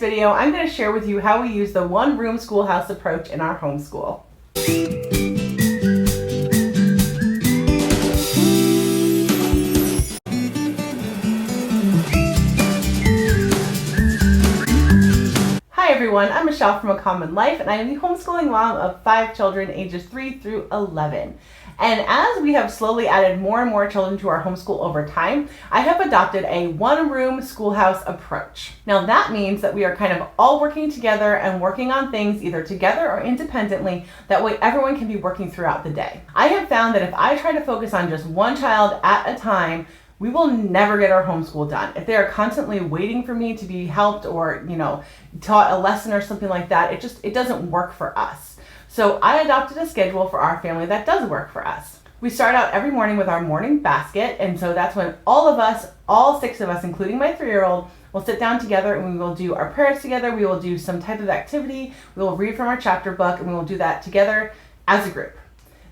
video, I'm going to share with you how we use the one-room schoolhouse approach in our homeschool. Hi everyone, I'm Michelle from A Common Life, and I am the homeschooling mom of 5 children ages 3 through 11. And as we have slowly added more and more children to our homeschool over time, I have adopted a one-room schoolhouse approach. Now that means that we are kind of all working together and working on things either together or independently. That way everyone can be working throughout the day. I have found that if I try to focus on just one child at a time, we will never get our homeschool done. If they are constantly waiting for me to be helped or, taught a lesson or something like that, it doesn't work for us. So I adopted a schedule for our family that does work for us. We start out every morning with our morning basket, and so that's when all of us, all 6 of us, including my 3-year-old, will sit down together and we will do our prayers together. We will do some type of activity. We will read from our chapter book, and we will do that together as a group.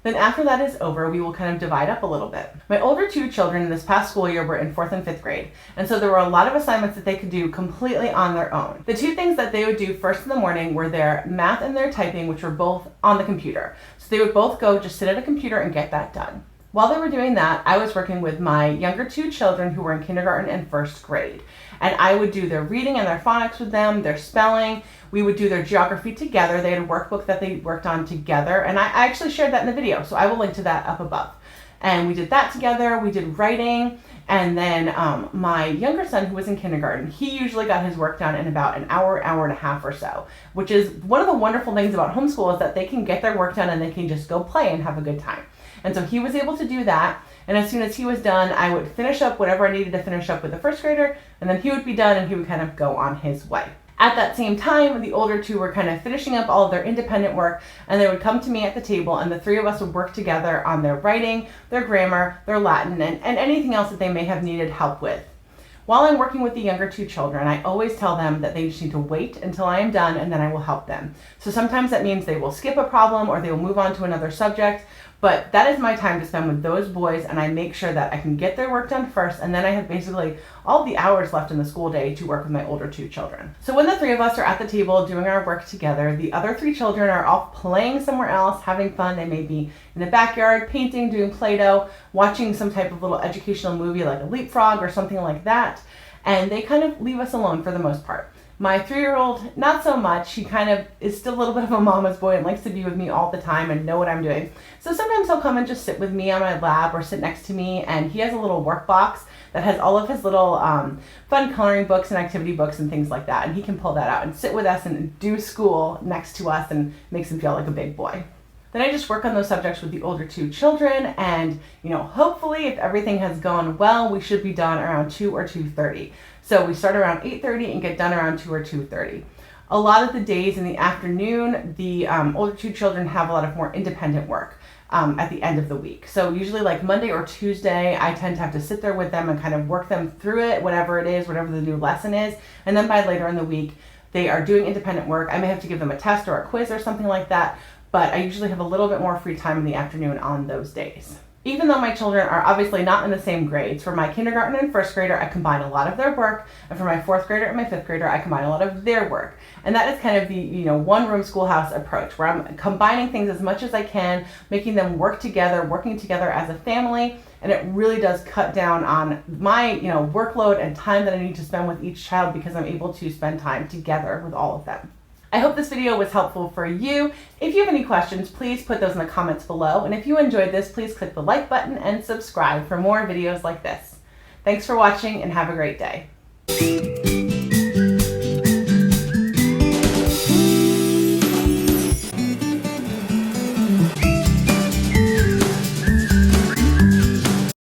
Then after that is over, we will kind of divide up a little bit. My older 2 children in this past school year were in 4th and 5th grade, and so there were a lot of assignments that they could do completely on their own. The 2 things that they would do first in the morning were their math and their typing, which were both on the computer. So they would both go just sit at a computer and get that done. While they were doing that, I was working with my younger 2 children who were in kindergarten and 1st grade. And I would do their reading and their phonics with them, their spelling. We would do their geography together. They had a workbook that they worked on together. And I actually shared that in the video, so I will link to that up above. And we did that together. We did writing. And then my younger son, who was in kindergarten, he usually got his work done in about an hour, hour and a half or so, which is one of the wonderful things about homeschool is that they can get their work done and they can just go play and have a good time. And so he was able to do that. And as soon as he was done, I would finish up whatever I needed to finish up with the 1st grader, and then he would be done and he would kind of go on his way. At that same time, the older 2 were kind of finishing up all of their independent work, and they would come to me at the table, and the 3 of us would work together on their writing, their grammar, their Latin, and anything else that they may have needed help with. While I'm working with the younger 2 children, I always tell them that they just need to wait until I am done and then I will help them. So sometimes that means they will skip a problem or they will move on to another subject, but that is my time to spend with those boys, and I make sure that I can get their work done first, and then I have basically all the hours left in the school day to work with my older 2 children. So when the 3 of us are at the table doing our work together, the other 3 children are off playing somewhere else, having fun. They may be in the backyard, painting, doing Play-Doh, watching some type of little educational movie like a Leapfrog or something like that, and they kind of leave us alone for the most part. My 3-year-old, not so much. He kind of is still a little bit of a mama's boy and likes to be with me all the time and know what I'm doing. So sometimes he'll come and just sit with me on my lap or sit next to me, and he has a little work box that has all of his little fun coloring books and activity books and things like that, and he can pull that out and sit with us and do school next to us, and makes him feel like a big boy. Then I just work on those subjects with the older 2 children, and hopefully if everything has gone well, we should be done around 2 or 2:30. So we start around 8:30 and get done around 2 or 2:30. A lot of the days in the afternoon, the older 2 children have a lot of more independent work at the end of the week. So usually like Monday or Tuesday, I tend to have to sit there with them and kind of work them through it, whatever it is, whatever the new lesson is. And then by later in the week, they are doing independent work. I may have to give them a test or a quiz or something like that, but I usually have a little bit more free time in the afternoon on those days. Even though my children are obviously not in the same grades, for my kindergarten and 1st grader, I combine a lot of their work, and for my 4th grader and my 5th grader, I combine a lot of their work. And that is kind of the one-room schoolhouse approach, where I'm combining things as much as I can, making them work together, working together as a family, and it really does cut down on my workload and time that I need to spend with each child, because I'm able to spend time together with all of them. I hope this video was helpful for you. If you have any questions, please put those in the comments below. And if you enjoyed this, please click the like button and subscribe for more videos like this. Thanks for watching and have a great day.